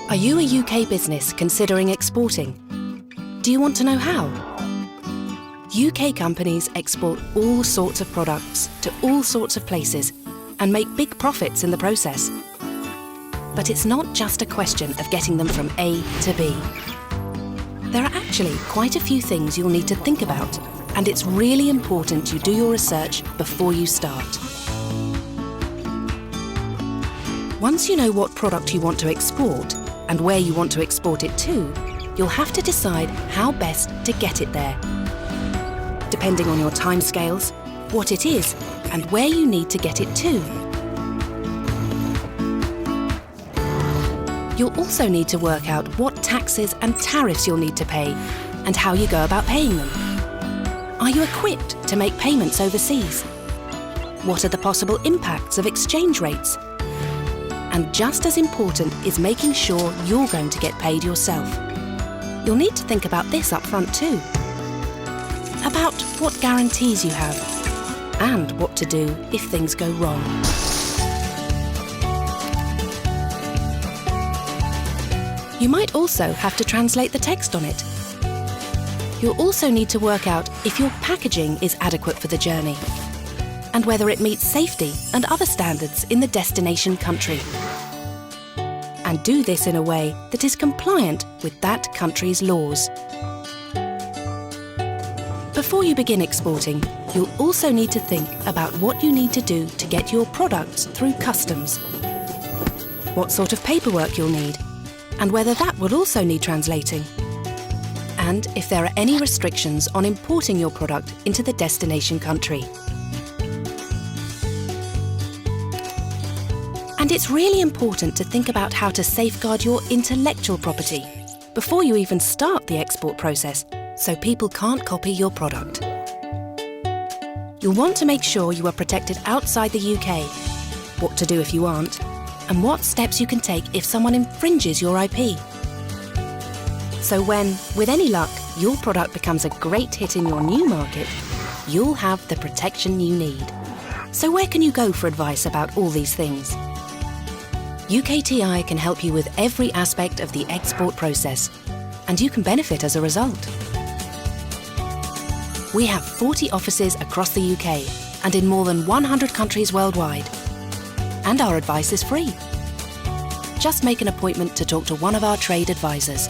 Are you a UK business considering exporting? Do you want to know how? UK companies export all sorts of products to all sorts of places and make big profits in the process. But it's not just a question of getting them from A to B. There are actually quite a few things you'll need to think about, and it's really important you do your research before you start. Once you know what product you want to export and where you want to export it to, you'll have to decide how best to get it there, depending on your timescales, what it is, and where you need to get it to. You'll also need to work out what taxes and tariffs you'll need to pay and how you go about paying them. Are you equipped to make payments overseas? What are the possible impacts of exchange rates? And just as important is making sure you're going to get paid yourself. You'll need to think about this up front too. About what guarantees you have and what to do if things go wrong. You might also have to translate the text on it. You'll also need to work out if your packaging is adequate for the journey and whether it meets safety and other standards in the destination country. And do this in a way that is compliant with that country's laws. Before you begin exporting, you'll also need to think about what you need to do to get your products through customs, what sort of paperwork you'll need, and whether that will also need translating, and if there are any restrictions on importing your product into the destination country. And it's really important to think about how to safeguard your intellectual property before you even start the export process, so people can't copy your product. You'll want to make sure you are protected outside the UK, what to do if you aren't, and what steps you can take if someone infringes your IP. So when, with any luck, your product becomes a great hit in your new market, you'll have the protection you need. So where can you go for advice about all these things? UKTI can help you with every aspect of the export process, and you can benefit as a result. We have 40 offices across the UK and in more than 100 countries worldwide. And our advice is free. Just make an appointment to talk to one of our trade advisors.